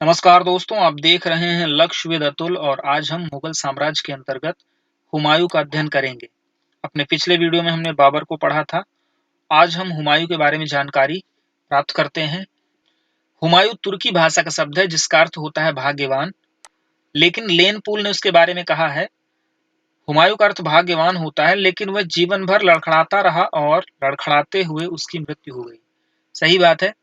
नमस्कार दोस्तों, आप देख रहे हैं लक्ष्य विद अतुल और आज हम मुगल साम्राज्य के अंतर्गत हुमायूं का अध्ययन करेंगे। अपने पिछले वीडियो में हमने बाबर को पढ़ा था। आज हम हुमायूं के बारे में जानकारी प्राप्त करते हैं। हुमायूं तुर्की भाषा का शब्द है जिसका अर्थ होता है भाग्यवान, लेकिन लेन पूल ने उसके बारे में कहा है हुमायूं का अर्थ भाग्यवान होता है, लेकिन वह जीवन भर लड़खड़ाता रहा और लड़खड़ाते हुए उसकी मृत्यु हो गई। सही बात है,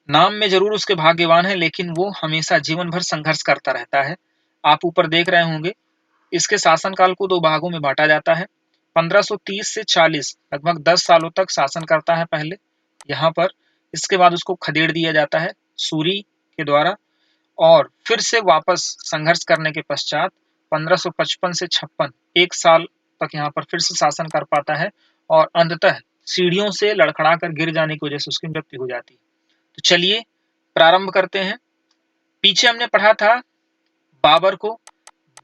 नाम में जरूर उसके भाग्यवान है, लेकिन वो हमेशा जीवन भर संघर्ष करता रहता है। आप ऊपर देख रहे होंगे, इसके शासनकाल को दो भागों में बांटा जाता है। 1530 से 40 लगभग 10 सालों तक शासन करता है पहले यहाँ पर। इसके बाद उसको खदेड़ दिया जाता है सूरी के द्वारा, और फिर से वापस संघर्ष करने के पश्चात 1555 से 56 एक साल तक यहाँ पर फिर से शासन कर पाता है, और अंततः सीढ़ियों से लड़खड़ा कर गिर जाने की वजह से उसकी मृत्यु हो जाती है। तो चलिए प्रारंभ करते हैं। पीछे हमने पढ़ा था बाबर को।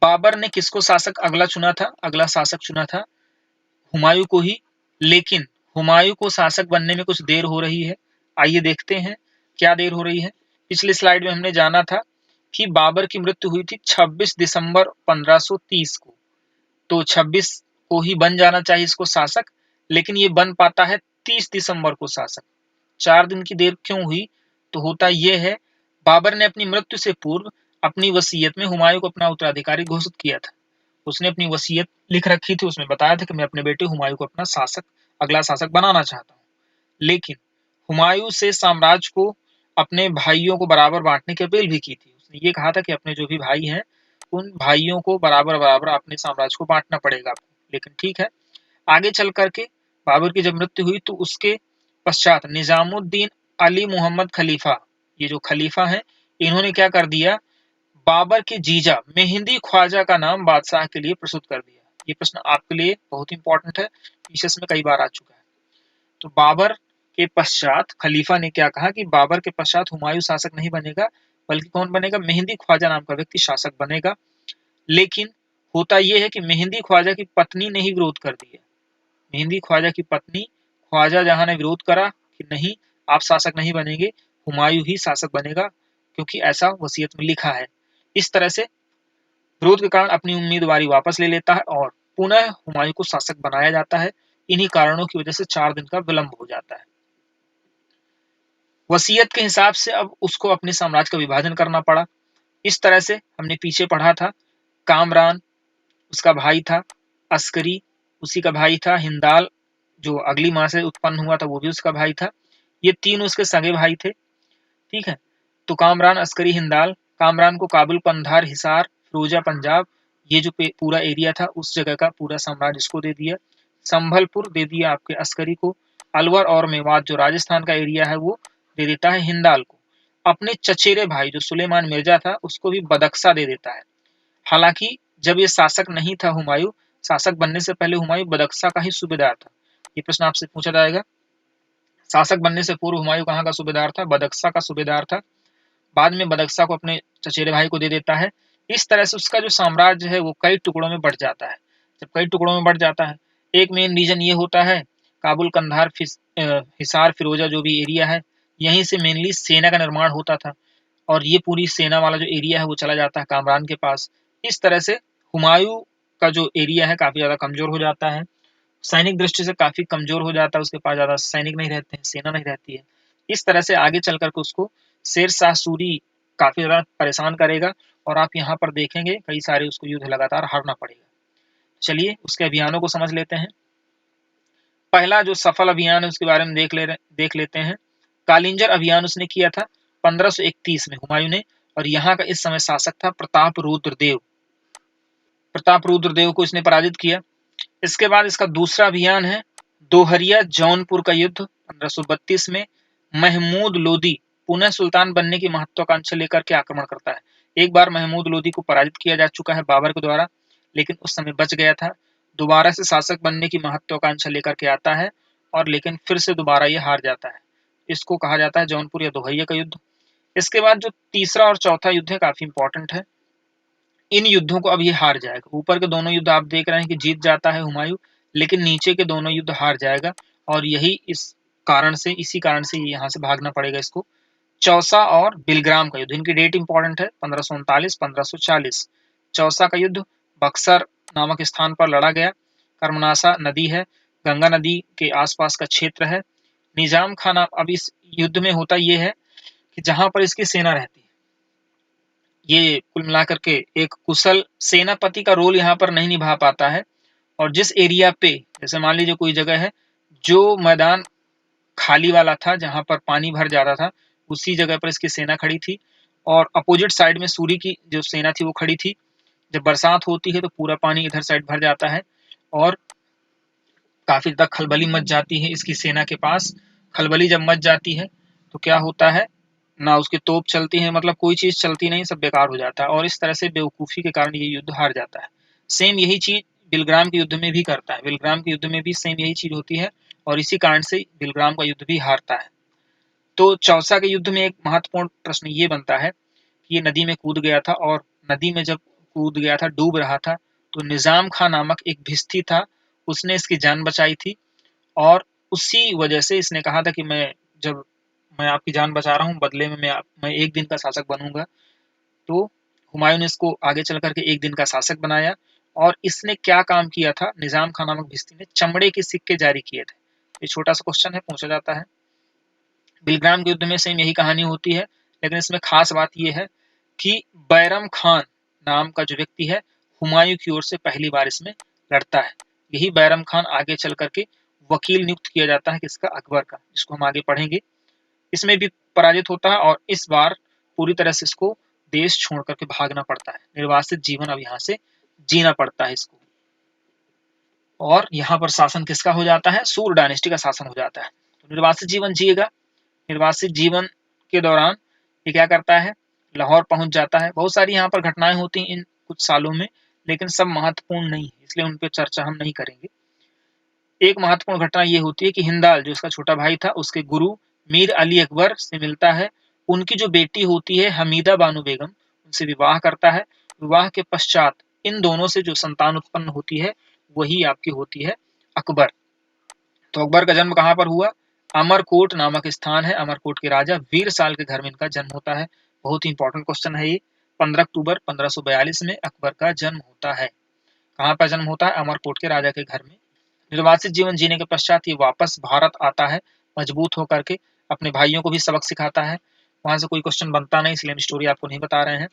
बाबर ने किसको शासक अगला चुना था? अगला शासक चुना था हुमायूं को ही, लेकिन हुमायूं को शासक बनने में कुछ देर हो रही है। आइए देखते हैं क्या देर हो रही है। पिछली स्लाइड में हमने जाना था कि बाबर की मृत्यु हुई थी 26 दिसंबर 1530 को। तो 26 को ही बन जाना चाहिए इसको शासक, लेकिन ये बन पाता है 30 दिसंबर को शासक। 4 दिन की देर क्यों हुई? तो होता यह है, बाबर ने अपनी मृत्यु से पूर्व अपनी वसीयत में हुमायूं को अपना उत्तराधिकारी घोषित किया था। उसने अपनी वसीयत लिख रखी थी, उसमें बताया था कि मैं अपने बेटे हुमायूं को अपना शासक, अगला शासक बनाना चाहता हूँ। लेकिन हुमायूं से साम्राज्य को अपने भाइयों को बराबर बांटने की अपील भी की थी। उसने ये कहा था कि अपने जो भी भाई हैं उन भाइयों को बराबर बराबर अपने साम्राज्य को बांटना पड़ेगा आपको। लेकिन ठीक है, आगे चल करके बाबर की जब मृत्यु हुई तो उसके पश्चात निजामुद्दीन अली मोहम्मद खलीफा, ये जो खलीफा हैं, इन्होंने क्या कर दिया, बाबर के जीजा मेहंदी ख्वाजा का नाम बादशाह के लिए प्रस्तुत कर दिया। ये प्रश्न आपके लिए बहुत इंपॉर्टेंट है, पीसीएस में कई बार आ चुका है। तो बाबर के पश्चात खलीफा ने क्या कहा कि बाबर के पश्चात हुमायूं शासक नहीं बनेगा, बल्कि कौन बनेगा? मेहंदी ख्वाजा नाम का व्यक्ति शासक बनेगा। लेकिन होता यह है कि मेहंदी ख्वाजा की पत्नी ने ही विरोध कर दिया। मेहंदी ख्वाजा की पत्नी ख्वाजा जहां ने विरोध करा कि नहीं, आप शासक नहीं बनेंगे, हुमायूं ही शासक बनेगा, क्योंकि ऐसा वसीयत में लिखा है। इस तरह से विरोध के कारण अपनी उम्मीदवारी वापस ले लेता है और पुनः हुमायूं को शासक बनाया जाता है। इन्हीं कारणों की वजह से 4 दिन का विलंब हो जाता है। वसीयत के हिसाब से अब उसको अपने साम्राज्य का विभाजन करना पड़ा। इस तरह से हमने पीछे पढ़ा था, कामरान उसका भाई था, अस्करी उसी का भाई था, हिंदाल जो अगली माँ से उत्पन्न हुआ था वो भी उसका भाई था। ये तीन उसके सगे भाई थे। ठीक है, तो कामरान, अस्करी, हिंदाल। कामरान को काबुल, कंधार, हिसार, फिरोजा, पंजाब, ये जो पूरा एरिया था उस जगह का पूरा साम्राज्य इसको दे दिया। संभलपुर दे दिया आपके अस्करी को। अलवर और मेवात जो राजस्थान का एरिया है वो दे देता है हिंदाल को। अपने चचेरे भाई जो सुलेमान मिर्जा था उसको भी बदख्शा दे देता है। हालांकि जब ये शासक नहीं था हुमायूं, शासक बनने से पहले हुमायूं बदख्शा का ही सूबेदार था। ये प्रश्न आपसे पूछा जाएगा, शासक बनने से पूर्व हुमायूं कहाँ का सूबेदार था? बदख्शा का सूबेदार था। बाद में बदख्शा को अपने चचेरे भाई को दे देता है। इस तरह से उसका जो साम्राज्य है वो कई टुकड़ों में बढ़ जाता है। जब कई टुकड़ों में बढ़ जाता है, एक मेन रीजन ये होता है, काबुल, कंधार, हिसार, फिरोजा जो भी एरिया है, यहीं से मेनली सेना का निर्माण होता था, और ये पूरी सेना वाला जो एरिया है वो चला जाता है कामरान के पास। इस तरह से हुमायूं का जो एरिया है काफी ज्यादा कमजोर हो जाता है, सैनिक दृष्टि से काफी कमजोर हो जाता है, उसके पास ज्यादा सैनिक नहीं रहते हैं, सेना नहीं रहती है। इस तरह से आगे चल करके उसको शेर शाह सूरी काफी ज्यादा परेशान करेगा, और आप यहाँ पर देखेंगे कई सारे उसको युद्ध लगातार हारना पड़ेगा। चलिए उसके अभियानों को समझ लेते हैं। पहला जो सफल अभियान है उसके बारे में देख लेते हैं। कालिंजर अभियान उसने किया था 1531 में हुमायूं ने, और यहाँ का इस समय शासक था प्रताप रुद्र देव। प्रताप रुद्र देव को इसने पराजित किया। इसके बाद इसका दूसरा अभियान है दोहरिया जौनपुर का युद्ध 1532 में। महमूद लोदी पुनः सुल्तान बनने की महत्वाकांक्षा लेकर के आक्रमण करता है। एक बार महमूद लोदी को पराजित किया जा चुका है बाबर के द्वारा, लेकिन उस समय बच गया था। दोबारा से शासक बनने की महत्वाकांक्षा लेकर के आता है, और लेकिन फिर से दोबारा ये हार जाता है। इसको कहा जाता है जौनपुर या दोहरिया का युद्ध। इसके बाद जो तीसरा और चौथा युद्ध है काफी इंपॉर्टेंट है। इन युद्धों को अब ये हार जाएगा। ऊपर के दोनों युद्ध आप देख रहे हैं कि जीत जाता है हुमायूं, लेकिन नीचे के दोनों युद्ध हार जाएगा, और यही इसी कारण से यहाँ से भागना पड़ेगा इसको। चौसा और बिलग्राम का युद्ध, इनकी डेट इंपॉर्टेंट है 1539-1540। चौसा का युद्ध बक्सर नामक स्थान पर लड़ा गया। कर्मनाशा नदी है, गंगा नदी के आसपास का क्षेत्र है। निजाम खान, अब इस युद्ध में होता ये है कि जहां पर इसकी सेना रहती है, ये कुल मिलाकर के एक कुशल सेनापति का रोल यहाँ पर नहीं निभा पाता है। और जिस एरिया पे, जैसे मान लीजिए कोई जगह है जो मैदान खाली वाला था, जहां पर पानी भर जाता था, उसी जगह पर इसकी सेना खड़ी थी और अपोजिट साइड में सूरी की जो सेना थी वो खड़ी थी। जब बरसात होती है तो पूरा पानी इधर साइड भर जाता है और काफी तक खलबली मच जाती है इसकी सेना के पास। खलबली जब मच जाती है तो क्या होता है, ना उसकी तोप चलती है, मतलब कोई चीज चलती नहीं, सब बेकार हो जाता है और इस तरह से बेवकूफी के कारण ये युद्ध हार जाता है। सेम यही चीज बिलग्राम के युद्ध में भी करता है, बिलग्राम के युद्ध में भी सेम यही चीज होती है और इसी कारण से बिलग्राम का युद्ध भी हारता है। तो चौसा के युद्ध में एक महत्वपूर्ण प्रश्न ये बनता है कि ये नदी में कूद गया था और नदी में जब कूद गया था, डूब रहा था, तो निजाम खां नामक एक भिस्ती था, उसने इसकी जान बचाई थी और उसी वजह से इसने कहा था कि जब मैं आपकी जान बचा रहा हूँ, बदले में मैं एक दिन का शासक बनूंगा। तो हुमायूं ने इसको आगे चल करके एक दिन का शासक बनाया और इसने क्या काम किया था, निजाम खान नामक भिस्ती ने चमड़े के सिक्के जारी किए थे। ये छोटा सा क्वेश्चन है, पूछा जाता है। बिलग्राम के युद्ध में सेम यही कहानी होती है, लेकिन इसमें खास बात यह है कि बैरम खान नाम का जो व्यक्ति है, हुमायूं की ओर से पहली बार इसमें लड़ता है। यही बैरम खान आगे चल करके वकील नियुक्त किया जाता है किसका, अकबर का, जिसको हम आगे पढ़ेंगे। इसमें भी पराजित होता है और इस बार पूरी तरह से इसको देश छोड़ करके भागना पड़ता है, निर्वासित जीवन अब यहाँ से जीना पड़ता है इसको। और यहाँ पर शासन किसका हो जाता है, सूर डायनेस्टी का शासन हो जाता है। तो निर्वासित जीवन जिएगा। निर्वासित जीवन के दौरान ये क्या करता है, लाहौर पहुंच जाता है। बहुत सारी यहाँ पर घटनाएं होती हैं इन कुछ सालों में, लेकिन सब महत्वपूर्ण नहीं है, इसलिए उन पर चर्चा हम नहीं करेंगे। एक महत्वपूर्ण घटना ये होती है कि हिंदाल, जो इसका छोटा भाई था, उसके गुरु मीर अली अकबर से मिलता है। उनकी जो बेटी होती है हमीदा बानो बेगम, उनसे विवाह करता है। विवाह के पश्चात इन दोनों से जो संतान उत्पन्न होती है वही आपकी होती है अकबर। तो अकबर का जन्म कहाँ पर हुआ, अमरकोट नामक स्थान है, अमरकोट के राजा वीर साल के घर में इनका जन्म होता है। बहुत ही इंपॉर्टेंट क्वेश्चन है ये। 15 अक्टूबर 1542 में अकबर का जन्म होता है। कहाँ पर जन्म होता है, अमरकोट के राजा के घर में। निर्वासित जीवन जीने के पश्चात ये वापस भारत आता है, मजबूत होकर के अपने भाइयों को भी सबक सिखाता है। वहां से कोई क्वेश्चन बनता नहीं, इसलिए हम स्टोरी आपको नहीं बता रहे हैं।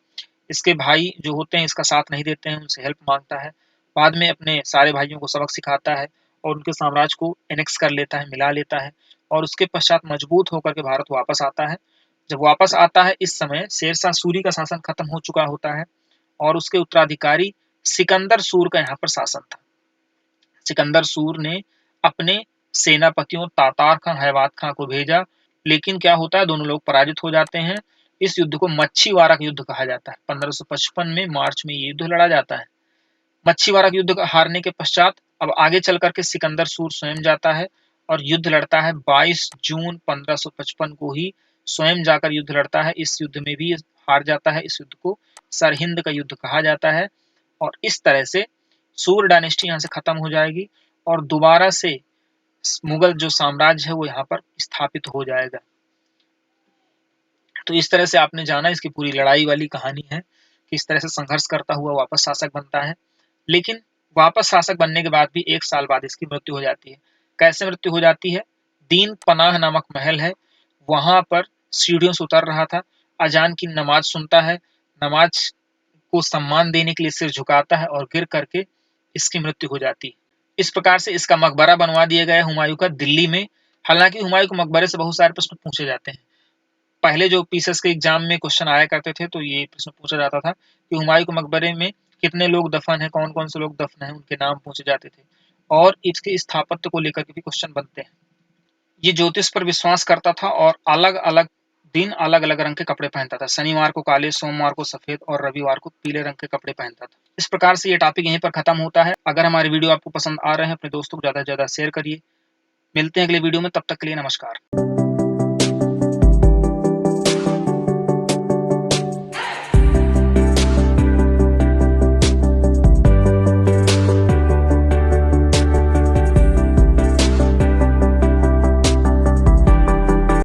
इसके भाई जो होते हैं इसका साथ नहीं देते हैं, उनसे हेल्प मांगता है। बाद में अपने सारे भाइयों को सबक सिखाता है और उनके साम्राज्य को एनेक्स कर लेता है, मिला लेता है और उसके पश्चात मजबूत होकर के भारत वापस आता है। जब वापस आता है, इस समय शेरशाह सूरी का शासन खत्म हो चुका होता है और उसके उत्तराधिकारी सिकंदर सूर का यहाँ पर शासन था। सिकंदर सूर ने अपने सेनापतियों तातार खां, हैवात खां को भेजा, लेकिन क्या होता है, दोनों लोग पराजित हो जाते हैं। इस युद्ध को मच्छीवाड़ा का युद्ध कहा जाता है। 1555 में मार्च में ये युद्ध लड़ा जाता है। मच्छीवाड़ा के युद्ध हारने के पश्चात अब आगे चल करके सिकंदर सूर स्वयं जाता है और युद्ध लड़ता है। 22 जून 1555 को ही स्वयं जाकर युद्ध लड़ता है। इस युद्ध में भी हार जाता है। इस युद्ध को सरहिंद का युद्ध कहा जाता है और इस तरह से सूर डायनेस्टी यहाँ से खत्म हो जाएगी और दोबारा से मुगल जो साम्राज्य है वो यहाँ पर स्थापित हो जाएगा। तो इस तरह से आपने जाना, इसकी पूरी लड़ाई वाली कहानी है, किस तरह से संघर्ष करता हुआ वापस शासक बनता है। लेकिन वापस शासक बनने के बाद भी 1 साल बाद इसकी मृत्यु हो जाती है। कैसे मृत्यु हो जाती है, दीन पनाह नामक महल है, वहां पर सीढ़ियों से उतर रहा था, अजान की नमाज सुनता है, नमाज को सम्मान देने के लिए सिर झुकाता है और गिर करके इसकी मृत्यु हो जाती है। इस प्रकार से इसका मकबरा बनवा दिया गया हुमायूं का दिल्ली में। हालांकि हुमायूं के मकबरे से बहुत सारे प्रश्न पूछे जाते हैं। पहले जो पीसेस के एग्जाम में क्वेश्चन आया करते थे तो ये प्रश्न पूछा जाता था कि हुमायूं के मकबरे में कितने लोग दफन हैं, कौन कौन से लोग दफन हैं, उनके नाम पूछे जाते थे और इसके स्थापत्य को लेकर के भी क्वेश्चन बनते हैं। ये ज्योतिष पर विश्वास करता था और अलग अलग दिन अलग अलग रंग के कपड़े पहनता था। शनिवार को काले, सोमवार को सफेद और रविवार को पीले रंग के कपड़े पहनता था। इस प्रकार से ये टॉपिक यहीं पर खत्म होता है। अगर हमारी वीडियो आपको पसंद आ रहे हैं, अपने दोस्तों को ज्यादा से ज्यादा शेयर करिए। मिलते हैं अगले वीडियो में, तब तक के लिए नमस्कार।